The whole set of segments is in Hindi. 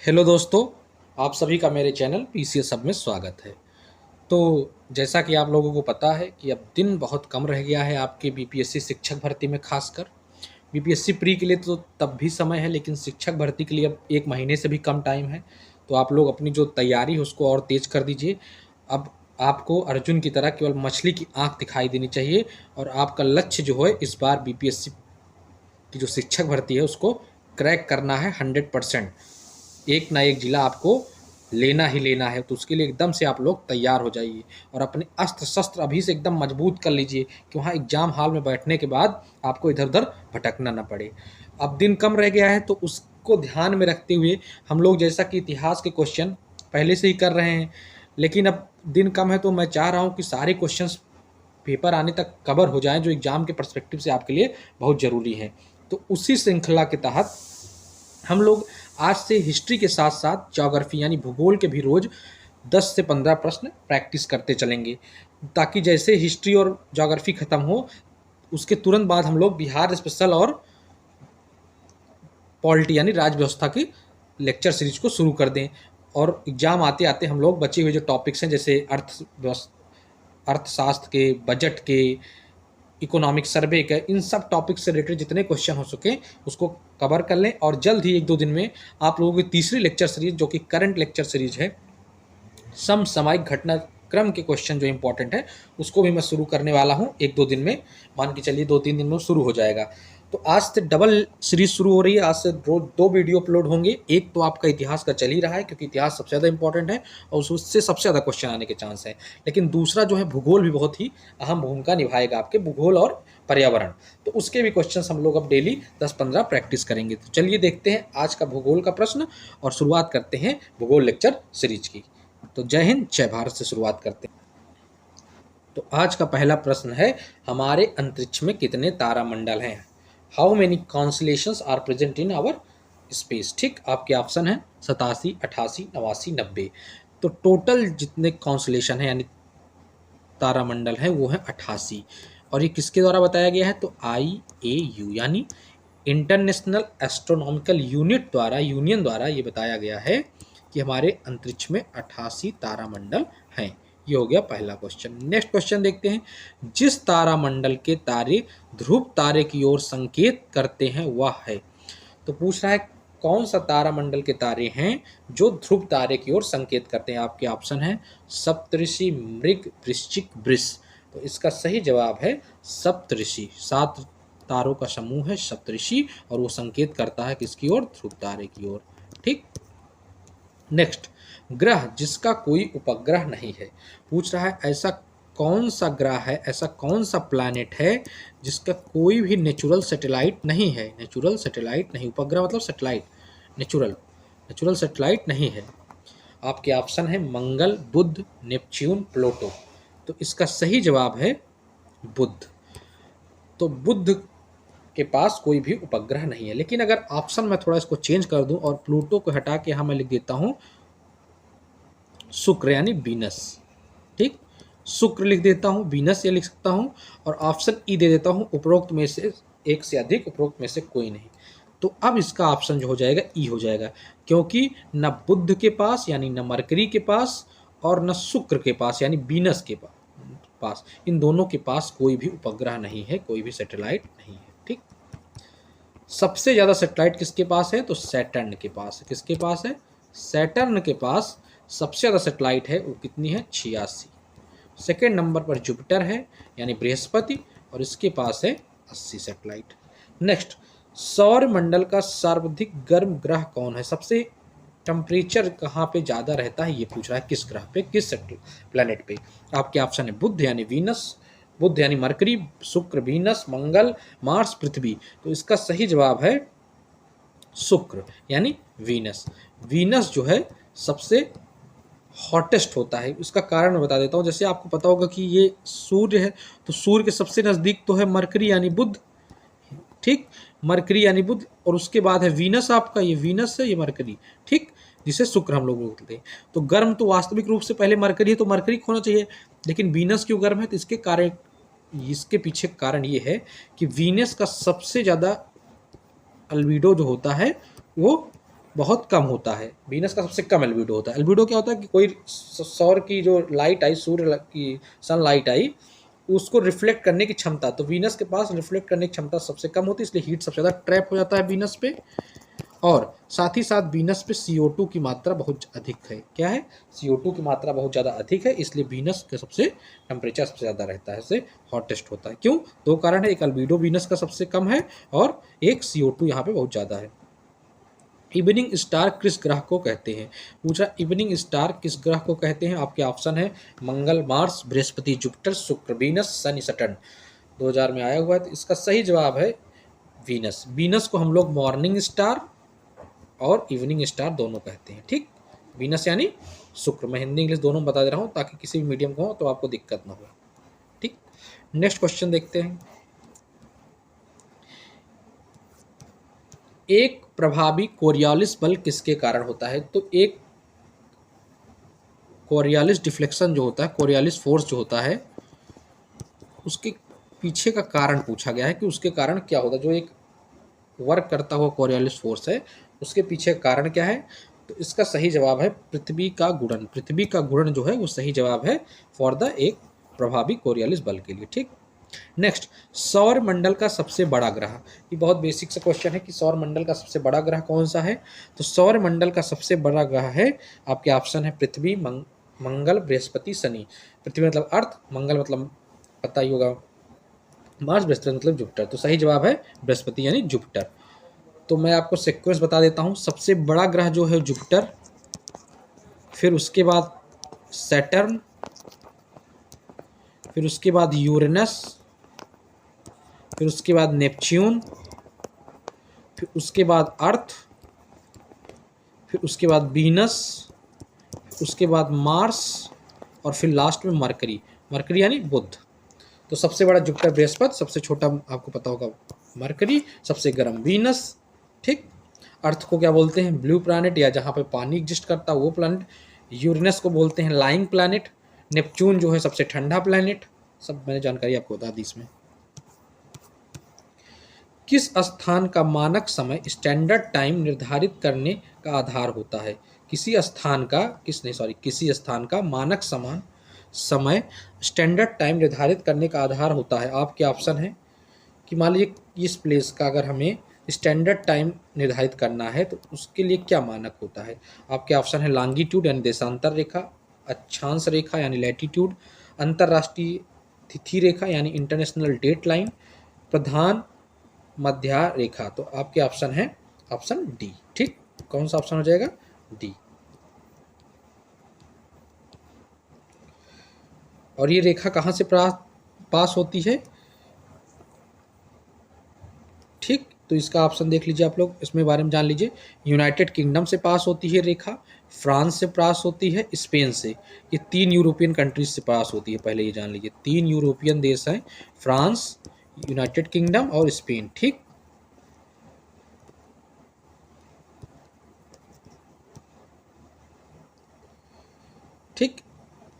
हेलो दोस्तों, आप सभी का मेरे चैनल पीसीएस सब में स्वागत है। तो जैसा कि आप लोगों को पता है कि अब दिन बहुत कम रह गया है आपके बीपीएससी शिक्षक भर्ती में। खासकर बीपीएससी प्री के लिए तो तब भी समय है, लेकिन शिक्षक भर्ती के लिए अब 1 महीने से भी कम टाइम है। तो आप लोग अपनी जो तैयारी है उसको और तेज़ कर दीजिए। अब आपको अर्जुन की तरह केवल मछली की आंख दिखाई देनी चाहिए और आपका लक्ष्य जो है इस बार बीपीएससी की जो शिक्षक भर्ती है उसको क्रैक करना है 100%। एक ना एक जिला आपको लेना ही लेना है। तो उसके लिए एकदम से आप लोग तैयार हो जाइए और अपने अस्त्र शस्त्र अभी से एकदम मजबूत कर लीजिए कि वहाँ एग्जाम हॉल में बैठने के बाद आपको इधर उधर भटकना ना पड़े। अब दिन कम रह गया है तो उसको ध्यान में रखते हुए हम लोग जैसा कि इतिहास के क्वेश्चन पहले से ही कर रहे हैं, लेकिन अब दिन कम है तो मैं चाह रहा हूँ कि सारे क्वेश्चंस पेपर आने तक कवर हो जाएं जो एग्जाम के पर्सपेक्टिव से आपके लिए बहुत ज़रूरी है। तो उसी श्रृंखला के तहत हम लोग आज से हिस्ट्री के साथ साथ ज्योग्राफी यानी भूगोल के भी रोज 10 से 15 प्रश्न प्रैक्टिस करते चलेंगे, ताकि जैसे हिस्ट्री और ज्योग्राफी खत्म हो उसके तुरंत बाद हम लोग बिहार स्पेशल और पॉलिटी यानी राज व्यवस्था की लेक्चर सीरीज को शुरू कर दें। और एग्जाम आते आते हम लोग बचे हुए जो टॉपिक्स हैं जैसे अर्थशास्त्र के, बजट के, इकोनॉमिक सर्वे का, इन सब टॉपिक से रिलेटेड जितने क्वेश्चन हो सके उसको कवर कर लें। और जल्द ही 1-2 दिन में आप लोगों की तीसरी लेक्चर सीरीज जो कि करंट लेक्चर सीरीज है, समसामयिक घटनाक्रम के क्वेश्चन जो इंपॉर्टेंट है उसको भी मैं शुरू करने वाला हूँ 1-2 दिन में। मान के चलिए 2-3 दिन में शुरू हो जाएगा। तो आज से डबल सीरीज शुरू हो रही है। आज से रोज 2 वीडियो अपलोड होंगे। एक तो आपका इतिहास का चल ही रहा है क्योंकि इतिहास सबसे ज़्यादा इंपॉर्टेंट है और उससे सबसे ज़्यादा क्वेश्चन आने के चांस है, लेकिन दूसरा जो है भूगोल भी बहुत ही अहम भूमिका निभाएगा आपके, भूगोल और पर्यावरण। तो उसके भी क्वेश्चन हम लोग अब डेली 10-15 प्रैक्टिस करेंगे। तो चलिए देखते हैं आज का भूगोल का प्रश्न और शुरुआत करते हैं भूगोल लेक्चर सीरीज की। तो जय हिंद जय भारत से शुरुआत करते हैं। तो आज का पहला प्रश्न है, हमारे अंतरिक्ष में कितने तारामंडल हैं? How many constellations are present in our space? ठीक, आपके ऑप्शन है 87, 88, 89, 90। तो टोटल जितने कॉन्स्टलेशन है यानी तारामंडल है वो है 88। और ये किसके द्वारा बताया गया है? तो IAU यानी इंटरनेशनल एस्ट्रोनॉमिकल यूनिट द्वारा, यूनियन द्वारा ये बताया गया है कि हमारे अंतरिक्ष में 88 तारामंडल हैं। ये हो गया पहला क्वेश्चन। नेक्स्ट क्वेश्चन देखते हैं, जिस तारामंडल के तारे ध्रुव तारे की ओर संकेत करते हैं वह है? तो पूछ रहा है कौन सा तारामंडल के तारे हैं जो ध्रुव तारे की ओर संकेत करते हैं? आपके ऑप्शन है सप्तऋषि, मृग, वृश्चिक, वृष। तो इसका सही जवाब है सप्तऋषि। 7 तारों का समूह है सप्तऋषि और वो संकेत करता है किसकी ओर? ध्रुव तारे की ओर। ठीक। नेक्स्ट, ग्रह जिसका कोई उपग्रह नहीं है। पूछ रहा है ऐसा कौन सा ग्रह है, ऐसा कौन सा प्लैनेट है जिसका कोई भी नेचुरल सैटेलाइट नहीं है? नेचुरल सैटेलाइट नहीं, उपग्रह मतलब सैटेलाइट, नेचुरल सैटेलाइट नहीं है। आपके ऑप्शन है मंगल, बुध, नेपच्यून, प्लूटो। तो इसका सही जवाब है बुध। तो बुध के पास कोई भी उपग्रह नहीं है। लेकिन अगर ऑप्शन में थोड़ा इसको चेंज कर दूं और प्लूटो को हटा के यहाँ मैं लिख देता हूं शुक्र यानी वीनस। ठीक, शुक्र लिख देता हूं, वीनस ये लिख सकता हूं और ऑप्शन ई दे देता हूं, उपरोक्त में से एक से अधिक, उपरोक्त में से कोई नहीं। तो अब इसका ऑप्शन जो हो जाएगा ई हो जाएगा, क्योंकि न बुध के पास यानी न मरकरी के पास और न शुक्र के पास यानी वीनस के पास, इन दोनों के पास कोई भी उपग्रह नहीं है, कोई भी सैटेलाइट नहीं है। ठीक, सबसे ज़्यादा सैटेलाइट किसके पास है? तो सैटर्न के पास है। किसके पास है? सैटर्न के पास सबसे ज़्यादा सैटेलाइट है। वो कितनी है? 86। सेकेंड नंबर पर जुपिटर है यानी बृहस्पति और इसके पास है 80 सैटेलाइट। नेक्स्ट, सौर मंडल का सर्वाधिक गर्म ग्रह कौन है? सबसे टेम्परेचर कहाँ पे ज़्यादा रहता है ये पूछ रहा है, किस ग्रह पे, किस प्लैनेट पे? आपके ऑप्शन है बुध यानी वीनस, बुध यानी मरकरी, शुक्र, वीनस, मंगल, मार्स, पृथ्वी। तो इसका सही जवाब है शुक्र यानी वीनस। वीनस जो है सबसे हॉटेस्ट होता है। इसका कारण मैं बता देता हूँ। जैसे आपको पता होगा कि ये सूर्य है तो सूर्य के सबसे नज़दीक तो है मरकरी यानी बुध। ठीक, मरकरी यानी बुध और उसके बाद है वीनस, आपका ये वीनस है, ये मरकरी। ठीक, जिसे शुक्र हम लोग बोलते हैं। तो गर्म तो वास्तविक रूप से पहले मरकरी है तो मरकरी होना चाहिए, लेकिन वीनस क्यों गर्म है? तो इसके कारण, इसके पीछे कारण ये है कि वीनस का सबसे ज़्यादा अल्बिडो जो होता है वो बहुत कम होता है, वीनस का सबसे कम एल्बिडो होता है। एल्बिडो क्या होता है कि कोई सौर की जो लाइट आई, सूर्य की सनलाइट आई, उसको रिफ्लेक्ट करने की क्षमता, तो वीनस के पास रिफ्लेक्ट करने की क्षमता सबसे कम होती है, इसलिए हीट सबसे ज़्यादा ट्रैप हो जाता है वीनस पे। और साथ ही साथ वीनस पे CO2 की मात्रा बहुत अधिक है। क्या है? CO2 की मात्रा बहुत ज़्यादा अधिक है, इसलिए वीनस के सबसे टेम्परेचर सबसे ज़्यादा रहता है, इससे हॉटेस्ट होता है। क्यों? दो कारण है, एक अल्बीडो वीनस का सबसे कम है और एक CO2 यहाँ पे बहुत ज़्यादा है। इवनिंग स्टार किस ग्रह को कहते हैं? पूछा इवनिंग स्टार किस ग्रह को कहते हैं। आपके ऑप्शन है मंगल, मार्स, बृहस्पति, जुपिटर, शुक्र, वीनस, शनि, सैटर्न। 2000 में आया हुआ है, तो इसका सही जवाब है वीनस। वीनस को हम लोग मॉर्निंग स्टार और इवनिंग स्टार दोनों कहते हैं। ठीक, वीनस यानी शुक्र। मैं हिंदी इंग्लिश दोनों बता दे रहा हूँ ताकि किसी भी मीडियम को हो तो आपको दिक्कत ना हो। ठीक, नेक्स्ट क्वेश्चन देखते हैं। एक प्रभावी कोरियोलिस बल किसके कारण होता है? तो एक कोरियोलिस डिफ्लेक्शन जो होता है, कोरियोलिस फोर्स जो होता है, उसके पीछे का कारण पूछा गया है कि उसके कारण क्या होता है। जो एक वर्क करता हुआ कोरियोलिस फोर्स है, उसके पीछे कारण क्या है? तो इसका सही जवाब है पृथ्वी का गुणन। पृथ्वी का गुणन जो है वो सही जवाब है फॉर द एक प्रभावी कोरियोलिस बल के लिए। ठीक, नेक्स्ट, सौर मंडल का सबसे बड़ा ग्रह। ये बहुत बेसिक सा क्वेश्चन है कि सौर मंडल का सबसे बड़ा ग्रह कौन सा है। तो सौर मंडल का सबसे बड़ा ग्रह है, आपके ऑप्शन है पृथ्वी, मंगल, बृहस्पति, शनि। पृथ्वी मतलब अर्थ, मंगल मतलब पता ही होगा मार्स, बृहस्पति मतलब जुपिटर। तो सही जवाब है बृहस्पति यानी जुपिटर। तो मैं आपको सीक्वेंस बता देता हूँ। सबसे बड़ा ग्रह जो है जुपिटर, फिर उसके बाद सैटर्न, फिर उसके बाद यूरेनस, फिर उसके बाद नेपच्यून, फिर उसके बाद अर्थ, फिर उसके बाद वीनस, उसके बाद मार्स और फिर लास्ट में मरकरी। मरकरी यानी बुध। तो सबसे बड़ा जुपिटर बृहस्पति, सबसे छोटा आपको पता होगा मरकरी, सबसे गर्म वीनस। ठीक, अर्थ को क्या बोलते हैं? ब्लू प्लैनेट, या जहाँ पे पानी एग्जिस्ट करता है वो प्लैनेट। यूरेनस को बोलते हैं लाइंग प्लैनेट। नेपच्यून जो है सबसे ठंडा प्लैनेट। सब मैंने जानकारी आपको बता दी इसमें। किस स्थान का मानक समय स्टैंडर्ड टाइम निर्धारित करने का आधार होता है? किसी स्थान का किसी स्थान का मानक समय स्टैंडर्ड टाइम निर्धारित करने का आधार होता है। आपके ऑप्शन है कि मान लीजिए इस प्लेस का अगर हमें स्टैंडर्ड टाइम निर्धारित करना है तो उसके लिए क्या मानक होता है। आपके ऑप्शन है लॉन्गिट्यूड यानी देशांतर रेखा, अक्षांश रेखा यानी लैटिट्यूड, अंतरराष्ट्रीय तिथि रेखा यानी इंटरनेशनल डेट लाइन, प्रधान मध्य रेखा। तो आपके ऑप्शन है ऑप्शन डी। ठीक, कौन सा ऑप्शन हो जाएगा? डी। और ये रेखा कहाँ से पास होती है? ठीक, तो इसका ऑप्शन देख लीजिए आप लोग, इसमें बारे में जान लीजिए। यूनाइटेड किंगडम से पास होती है रेखा, फ्रांस से पास होती है, स्पेन से। ये 3 यूरोपियन कंट्रीज से पास होती है, पहले ये जान लीजिए। 3 यूरोपियन देश हैं, फ्रांस, यूनाइटेड किंगडम और स्पेन। ठीक, ठीक,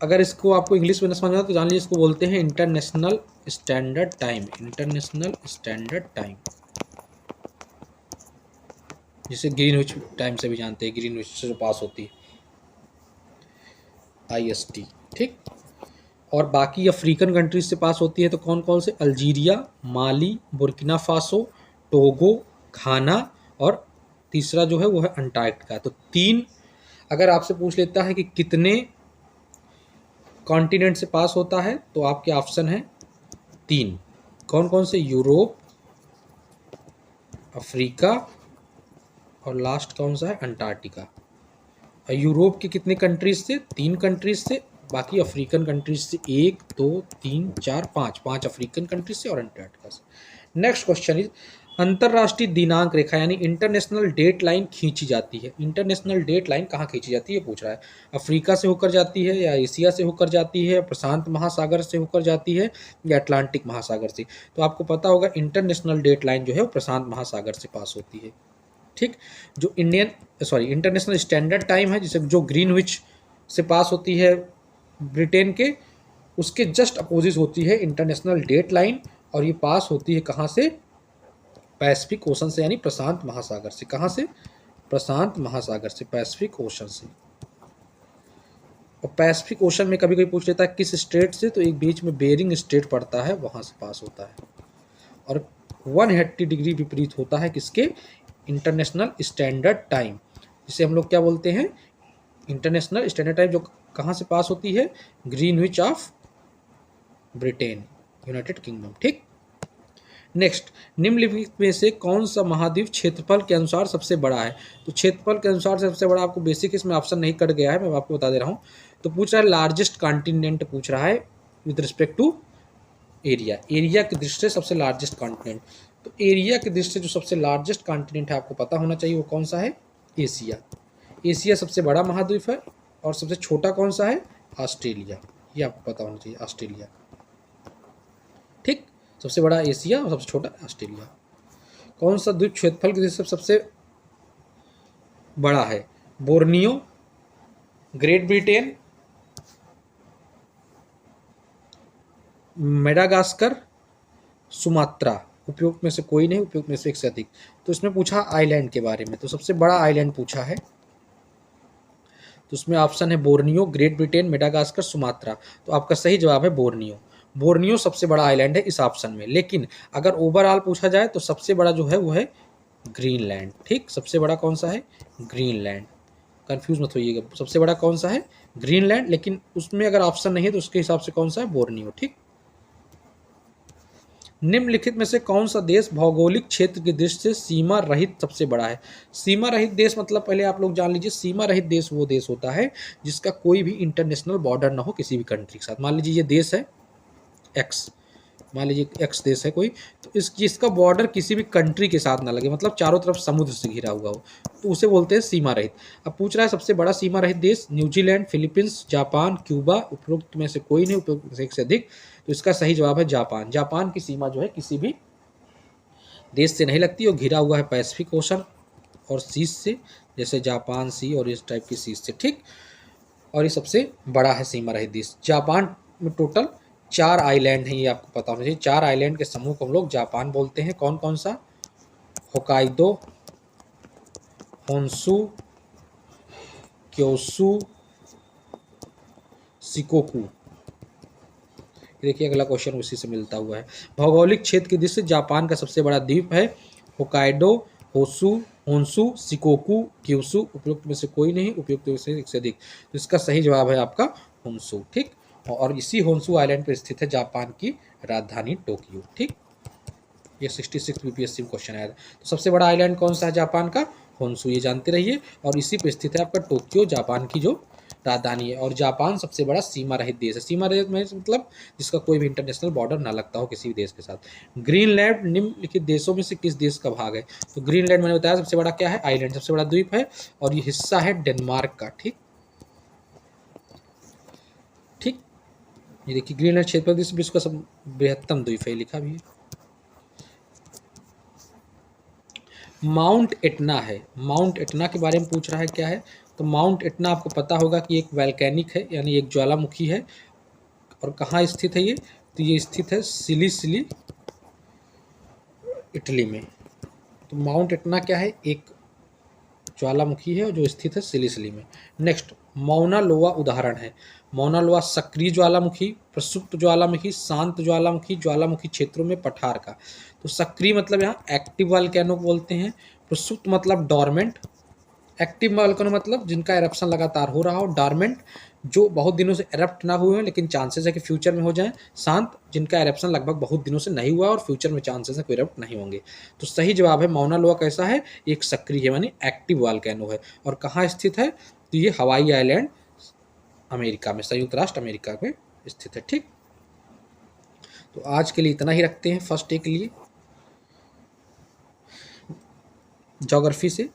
अगर इसको आपको इंग्लिश में समझना तो जान लीजिए, इसको बोलते हैं international standard time. International standard time, जिसे ग्रीनविच टाइम से भी जानते हैं, ग्रीनविच से जो पास होती है, IST। ठीक, और बाकी अफ्रीकन कंट्रीज से पास होती है तो कौन कौन से? अल्जीरिया, माली, बुर्किना फासो, टोगो, घाना और तीसरा जो है वो है अंटार्कटिका। तो 3 अगर आपसे पूछ लेता है कि कितने कॉन्टिनेंट से पास होता है तो आपके ऑप्शन है 3। कौन कौन से? यूरोप, अफ्रीका और लास्ट कौन सा है? अंटार्कटिका। यूरोप के कितने कंट्रीज से? 3 कंट्रीज से। बाकी अफ्रीकन कंट्रीज से 1 2 3 4 5 अफ्रीकन कंट्रीज से और अंटार्कटिका से। नेक्स्ट क्वेश्चन इज, अंतरराष्ट्रीय दिनांक रेखा यानी इंटरनेशनल डेट लाइन खींची जाती है। इंटरनेशनल डेट लाइन कहाँ खींची जाती है पूछ रहा है। अफ्रीका से होकर जाती है, या एशिया से होकर जाती है, प्रशांत महासागर से होकर जाती है, या अटलांटिक महासागर से। तो आपको पता होगा इंटरनेशनल डेट लाइन जो है वो प्रशांत महासागर से पास होती है। ठीक, जो इंटरनेशनल स्टैंडर्ड टाइम है, जिसे जो ग्रीनविच से पास होती है ब्रिटेन के, उसके जस्ट अपोजिट होती है इंटरनेशनल डेट लाइन, और ये पास होती है कहाँ से? पैसिफिक ओशन से यानी प्रशांत महासागर से। कहाँ से? प्रशांत महासागर से, पैसिफिक ओशन से। और पैसिफिक ओशन में कभी कभी पूछ लेता है किस स्टेट से, तो एक बीच में बेरिंग स्टेट पड़ता है, वहाँ से पास होता है। और 180 डिग्री विपरीत होता है किसके, इंटरनेशनल स्टैंडर्ड टाइम, जिसे हम लोग क्या बोलते हैं, इंटरनेशनल स्टैंडर्ड टाइम, जो कहाँ से पास होती है, Greenwich of Britain, United kingdom. ठीक, नेक्स्ट, निम्नलिखित में से कौन सा महाद्वीप क्षेत्रफल के अनुसार सबसे बड़ा है। तो क्षेत्रफल के अनुसार सबसे बड़ा, आपको बेसिक इसमें ऑप्शन नहीं कट गया है, मैं आपको बता दे रहा हूँ। तो पूछ रहा है लार्जेस्ट कॉन्टिनेंट, पूछ रहा है with respect to area, area की दृष्टि से सबसे लार्जेस्ट कॉन्टिनेंट। तो एरिया की दृष्टि से जो सबसे लार्जेस्ट कॉन्टिनेंट है आपको पता होना चाहिए, वो कौन सा है, एशिया। एशिया सबसे बड़ा महाद्वीप है। और सबसे छोटा कौन सा है, ऑस्ट्रेलिया, ये आपको पता होना चाहिए, ऑस्ट्रेलिया। ठीक, सबसे बड़ा एशिया और सबसे छोटा ऑस्ट्रेलिया। कौन सा द्वीप क्षेत्रफल की दृष्टि से सबसे बड़ा है, Borneo, great Britain, Madagascar, Sumatra. उपयुक्त में से कोई नहीं, उपयुक्त में से एक से अधिक। तो इसमें पूछा आइलैंड के बारे में, तो सबसे बड़ा आइलैंड पूछा है, तो उसमें ऑप्शन है Borneo, great Britain, Madagascar, Sumatra. तो आपका सही जवाब है बोर्नियो। बोर्नियो सबसे बड़ा आइलैंड है इस ऑप्शन में। लेकिन अगर ओवरऑल पूछा जाए तो सबसे बड़ा जो है वो है ग्रीनलैंड। ठीक, सबसे बड़ा कौन सा है, ग्रीनलैंड, कंफ्यूज मत होइएगा, सबसे बड़ा कौन सा है, ग्रीनलैंड। लेकिन उसमें अगर ऑप्शन नहीं है तो उसके हिसाब से कौन सा है, बोर्नियो। ठीक, निम्नलिखित में से कौन सा देश भौगोलिक क्षेत्र की दृष्टि से सीमा रहित सबसे बड़ा है। सीमा रहित देश मतलब पहले आप लोग जान लीजिए, सीमा रहित देश वो देश होता है जिसका कोई भी इंटरनेशनल बॉर्डर ना हो किसी भी कंट्री के साथ। मान लीजिए ये देश है एक्स, मान लीजिए एक्स देश है कोई, तो इसका बॉर्डर किसी भी कंट्री के साथ ना लगे, मतलब चारों तरफ समुद्र से घिरा हुआ हो, तो उसे बोलते हैं सीमा रहित। अब पूछ रहा है सबसे बड़ा सीमा रहित देश, न्यूजीलैंड, फिलीपींस, जापान, क्यूबा। उपरोक्त में से कोई नहीं, उपरोक्त में से एक से अधिक। तो इसका सही जवाब है जापान। जापान की सीमा जो है किसी भी देश से नहीं लगती और घिरा हुआ है पैसिफिक ओशन और सीज से, जैसे जापान सी और इस टाइप की सीज से। ठीक, और ये सबसे बड़ा है सीमा रहित देश। जापान में टोटल 4 आइलैंड हैं, ये आपको पता होना चाहिए। 4 आइलैंड के समूह को हम लोग जापान बोलते हैं। कौन कौन सा, होकाइडो, होन्शु, क्योसु, शिकोकू। देखिए अगला क्वेश्चन उसी से मिलता हुआ है। भौगोलिक क्षेत्र की दृष्टि से जापान का सबसे बड़ा द्वीप है होकाइडो, होन्शु, शिकोकू, क्योसु। उपयुक्त में से कोई नहीं, उपयुक्त में से एक से अधिक। तो इसका सही जवाब है आपका होन्शु। ठीक, और इसी होन्शु आइलैंड पर स्थित है जापान की राजधानी टोक्यो। ठीक, ये 66 बीपीएससी में क्वेश्चन आया था। तो सबसे बड़ा आइलैंड कौन सा है जापान का, होन्शु, ये जानते रहिए। और इसी पे स्थित है आपका टोक्यो, जापान की जो राजधानी है। और जापान सबसे बड़ा सीमा रहित देश है। सीमा रहित में मतलब जिसका कोई भी इंटरनेशनल बॉर्डर ना लगता हो किसी भी देश के साथ। ग्रीनलैंड निम्नलिखित देशों में से किस देश का भाग है। तो ग्रीनलैंड मैंने बताया सबसे बड़ा क्या है, आइलैंड, सबसे बड़ा द्वीप है और ये हिस्सा है डेनमार्क का। ठीक, ठीक, ये देखिए ग्रीनलैंड क्षेत्र विश्व का सब बृहत्तम द्वीप है, लिखा भी है। माउंट एटना है, माउंट एटना के बारे में पूछ रहा है क्या है। तो माउंट एटना आपको पता होगा कि एक वैल्केनिक है, यानी एक ज्वालामुखी है। और कहाँ स्थित है ये, तो ये स्थित है सिलिसिली, इटली में। तो माउंट एटना क्या है, एक ज्वालामुखी है जो स्थित है सिलिसिली में। नेक्स्ट, मौना लोआ उदाहरण है। मौना लोआ सक्रिय ज्वालामुखी, प्रसुप्त ज्वालामुखी, शांत ज्वालामुखी, ज्वालामुखी क्षेत्रों में पठार का। तो सक्रिय मतलब यहाँ एक्टिव वॉल्केनो बोलते हैं, प्रसुप्त मतलब डॉर्मेंट, एक्टिव वॉल्केनो मतलब जिनका एरप्शन लगातार हो रहा हो, डॉर्मेंट जो बहुत दिनों से एरप्ट ना हुए हैं लेकिन चांसेस है कि फ्यूचर में हो जाएं, शांत जिनका एरप्शन लगभग बहुत दिनों से नहीं हुआ और फ्यूचर में चांसेस है कि एरप्ट नहीं होंगे। तो सही जवाब है मौना लोआ कैसा है, एक सक्रिय है, यानी एक्टिव वॉल्केनो है। और कहाँ स्थित है, तो ये हवाई आइलैंड अमेरिका में, संयुक्त राष्ट्र अमेरिका में स्थित है। ठीक, तो आज के लिए इतना ही रखते हैं फर्स्ट डे के लिए ज्योग्राफी से।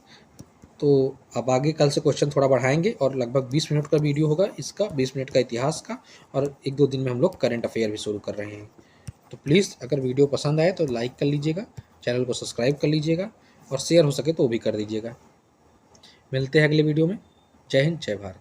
तो अब आगे कल से क्वेश्चन थोड़ा बढ़ाएंगे और लगभग 20 मिनट का वीडियो होगा इसका, 20 मिनट का इतिहास का, और 1-2 दिन में हम लोग करंट अफेयर भी शुरू कर रहे हैं। तो प्लीज़ अगर वीडियो पसंद आए तो लाइक कर लीजिएगा, चैनल को सब्सक्राइब कर लीजिएगा और शेयर हो सके तो वो भी कर दीजिएगा। मिलते हैं अगले वीडियो में। जय हिंद, जय भारत।